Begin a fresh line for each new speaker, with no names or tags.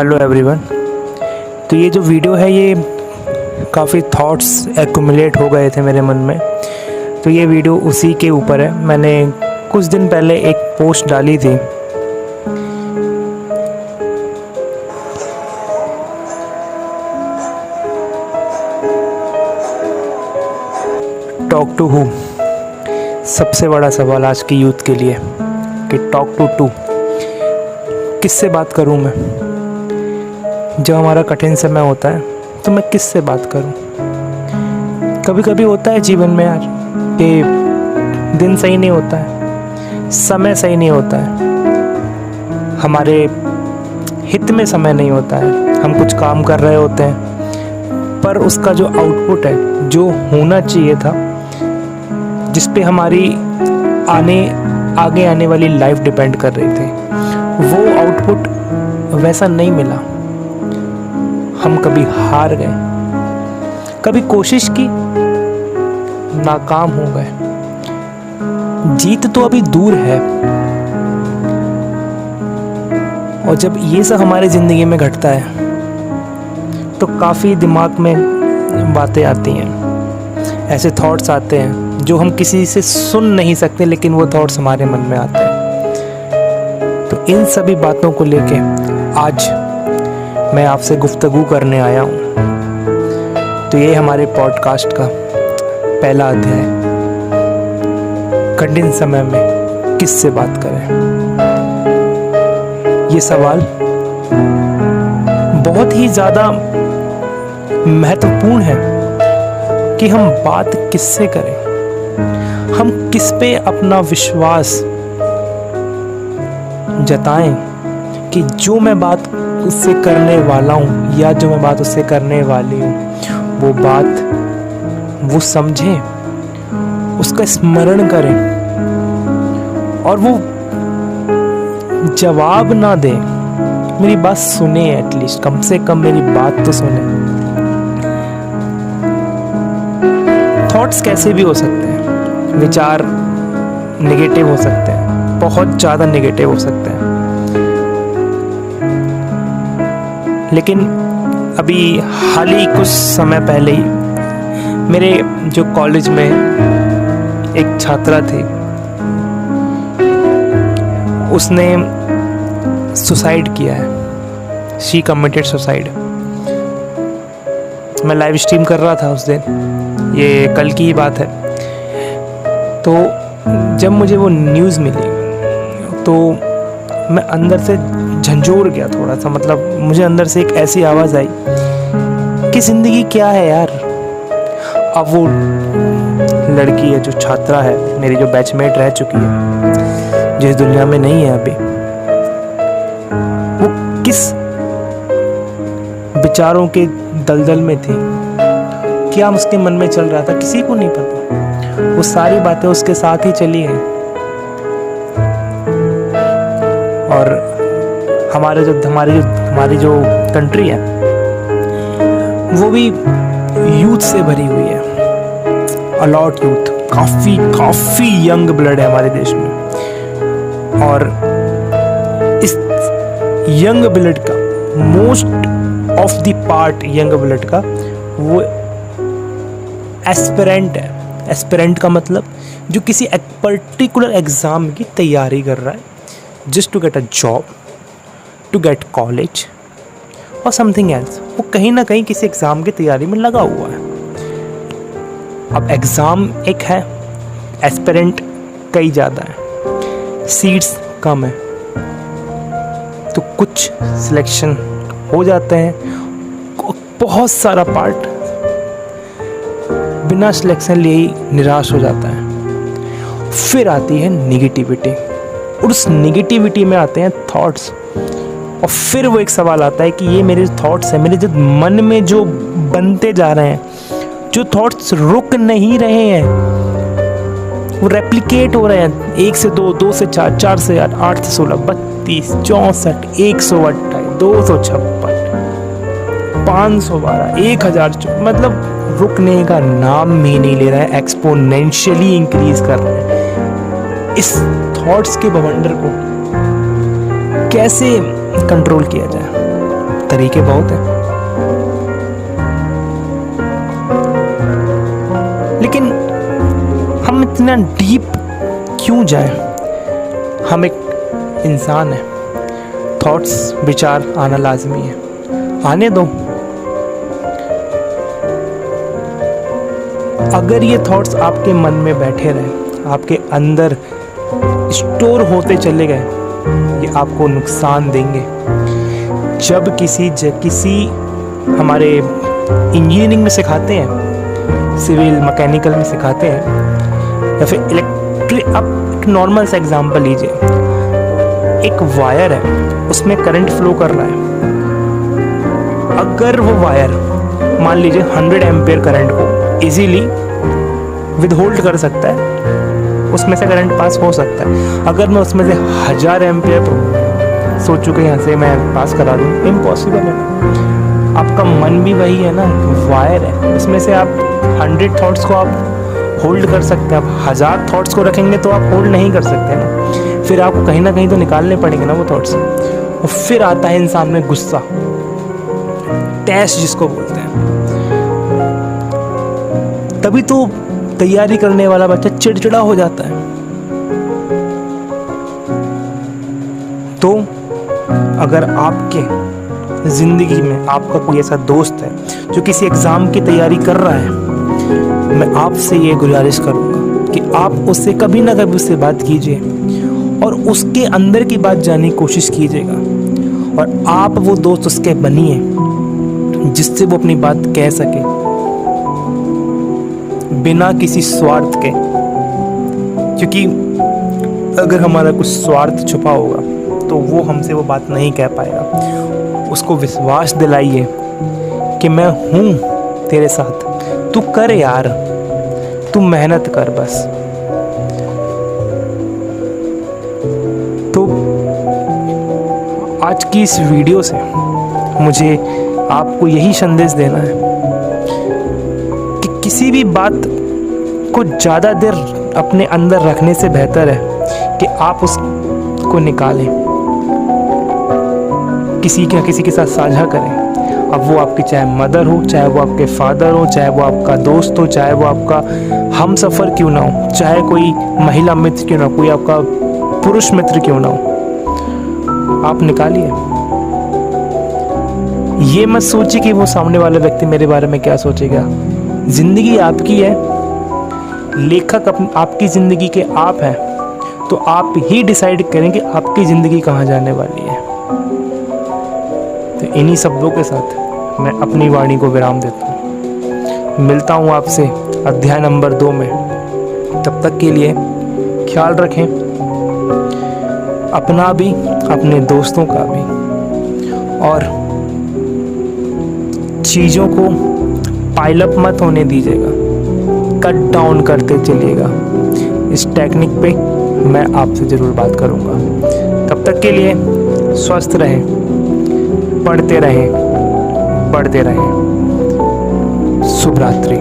Hello everyone. तो ये जो वीडियो है ये काफ़ी थॉट्स एक्यूमुलेट हो गए थे मेरे मन में, तो ये वीडियो उसी के ऊपर है। मैंने कुछ दिन पहले एक पोस्ट डाली थी। टॉक टू हू, सबसे बड़ा सवाल आज की यूथ के लिए कि टॉक टू किससे बात करूं मैं। जब हमारा कठिन समय होता है तो मैं किससे बात करूं। कभी कभी होता है जीवन में यार कि दिन सही नहीं होता है, समय सही नहीं होता है, हमारे हित में समय नहीं होता है, हम कुछ काम कर रहे होते हैं पर उसका जो आउटपुट है, जो होना चाहिए था, जिस पे हमारी आगे आने वाली लाइफ डिपेंड कर रही थी, वो आउटपुट वैसा नहीं मिला। हम कभी हार गए, कभी कोशिश की, नाकाम हो गए। जीत तो अभी दूर है। और जब ये सब हमारी ज़िंदगी में घटता है तो काफ़ी दिमाग में बातें आती हैं, ऐसे थॉट्स आते हैं जो हम किसी से सुन नहीं सकते, लेकिन वो थॉट्स हमारे मन में आते हैं। तो इन सभी बातों को लेके आज मैं आपसे गुफ्तगू करने आया हूँ। तो ये हमारे पॉडकास्ट का पहला अध्याय, कठिन समय में किससे बात करें। ये सवाल बहुत ही ज़्यादा महत्वपूर्ण है कि हम बात किससे करें, हम किस पे अपना विश्वास जताएं कि जो मैं बात उससे करने वाला हूँ या जो मैं बात उससे करने वाली हूँ, वो बात वो समझे, उसका स्मरण करें और वो जवाब ना दे, मेरी बात सुने, एटलीस्ट कम से कम मेरी बात तो सुने। थॉट्स कैसे भी हो सकते हैं, विचार नेगेटिव हो सकते हैं, बहुत ज़्यादा नेगेटिव हो सकते हैं, लेकिन अभी हाल ही कुछ समय पहले ही मेरे जो कॉलेज में एक छात्रा थी, उसने सुसाइड किया है। She committed suicide. मैं लाइव स्ट्रीम कर रहा था उस दिन, ये कल की ही बात है। तो जब मुझे वो न्यूज़ मिली तो मैं अंदर से झंझोर गया थोड़ा सा। मतलब मुझे अंदर से एक ऐसी आवाज़ आई कि ज़िंदगी क्या है यार। अब वो लड़की है, जो छात्रा है, मेरी जो बैचमेट रह चुकी है, जो इस दुनिया में नहीं है अभी, वो किस विचारों के दलदल में थी, क्या उसके मन में चल रहा था, किसी को नहीं पता। वो सारी बातें उसके साथ ही चली हैं। और हमारी जो कंट्री है वो भी यूथ से भरी हुई है, अलॉट यूथ, काफ़ी यंग ब्लड है हमारे देश में। और इस यंग ब्लड का, most of the part young blood का, वो एस्पिरेंट है। एस्पिरेंट का मतलब जो किसी पर्टिकुलर एग्ज़ाम की तैयारी कर रहा है, just to get a job, to get college और समथिंग एल्स। वो कहीं ना कहीं किसी एग्ज़ाम की तैयारी में लगा हुआ है। अब एग्ज़ाम एक है, एस्पिरेंट कई ज़्यादा है, सीट्स कम है, तो कुछ सिलेक्शन हो जाते हैं, बहुत सारा पार्ट बिना सिलेक्शन लिए ही निराश हो जाता है। फिर आती है निगेटिविटी, और उस निगेटिविटी में आते हैं थॉट्स। और फिर वो एक सवाल आता है कि ये मेरे थॉट्स हैं, मेरे जो मन में जो बनते जा रहे हैं, जो थॉट्स रुक नहीं रहे हैं, वो रेप्लिकेट हो रहे हैं। 1 से 2, 2 से 4, 4 से 8, 8 से 16, 32, 64, 128, 256, 512, 1000, मतलब रुकने का नाम ही नहीं ले रहा है, एक्सपोनेंशियली इंक्रीज कर रहा है। इस थॉट्स के बवंडर को कैसे कंट्रोल किया जाए। तरीके बहुत हैं, लेकिन हम इतना डीप क्यों जाएं? हम एक इंसान है, थॉट्स विचार आना लाजमी है, आने दो। अगर ये थॉट्स आपके मन में बैठे रहे, आपके अंदर स्टोर होते चले गए, ये आपको नुकसान देंगे। जब किसी हमारे इंजीनियरिंग में सिखाते हैं, सिविल मैकेनिकल में सिखाते हैं, या फिर इलेक्ट्रिक, आप नॉर्मल सा एग्जांपल लीजिए, एक वायर है, उसमें करंट फ्लो कर रहा है। अगर वो वायर मान लीजिए 100 एम्पियर करंट को इजीली विदहोल्ड कर सकता है, उसमें से करंट पास हो सकता है। अगर मैं उसमें से 1000 एम्पियर सोचूं कि यहाँ से मैं पास करा दूँ, इम्पॉसिबल है। आपका मन भी वही है ना, वायर है, उसमें से आप 100 थॉट्स को आप होल्ड कर सकते हैं। आप 1000 थॉट्स को रखेंगे तो आप होल्ड नहीं कर सकते ना, फिर आपको कहीं ना कहीं तो निकालने पड़ेंगे ना वो थॉट्स। और फिर आता है इंसान में गुस्सा, टैश जिसको बोलते हैं। तभी तो तैयारी करने वाला बच्चा चिड़चिड़ा हो जाता है। तो अगर आपके जिंदगी में आपका कोई ऐसा दोस्त है जो किसी एग्जाम की तैयारी कर रहा है, मैं आपसे ये गुजारिश करूंगा कि आप उससे कभी ना कभी उससे बात कीजिए और उसके अंदर की बात जानने की कोशिश कीजिएगा, और आप वो दोस्त उसके बनिए जिससे वो अपनी बात कह सके बिना किसी स्वार्थ के। क्योंकि अगर हमारा कुछ स्वार्थ छुपा होगा तो वो हमसे वो बात नहीं कह पाएगा। उसको विश्वास दिलाइए कि मैं हूँ तेरे साथ, तू कर यार, तू मेहनत कर बस। तो आज की इस वीडियो से मुझे आपको यही संदेश देना है कि किसी भी बात को ज़्यादा देर अपने अंदर रखने से बेहतर है कि आप उसको निकालें, किसी के साथ साझा करें। अब वो आपकी चाहे मदर हो, चाहे वो आपके फादर हो, चाहे वो आपका दोस्त हो, चाहे वो आपका हम सफ़र क्यों ना हो, चाहे कोई महिला मित्र क्यों ना हो, कोई आपका पुरुष मित्र क्यों ना हो, आप निकालिए। ये मत सोचिए कि वो सामने वाला व्यक्ति मेरे बारे में क्या सोचेगा। जिंदगी आपकी है, लेखक आपकी ज़िंदगी के आप हैं, तो आप ही डिसाइड करें कि आपकी ज़िंदगी कहाँ जाने वाली है। तो इन्हीं शब्दों के साथ मैं अपनी वाणी को विराम देता हूँ। मिलता हूँ आपसे अध्याय नंबर 2 में। तब तक के लिए ख्याल रखें, अपना भी, अपने दोस्तों का भी, और चीज़ों को पाइलअप मत होने दीजिएगा, कट डाउन करते चलिएगा। इस टेक्निक पे मैं आपसे ज़रूर बात करूँगा। तब तक के लिए स्वस्थ रहें, पढ़ते रहें। शुभ रात्रि।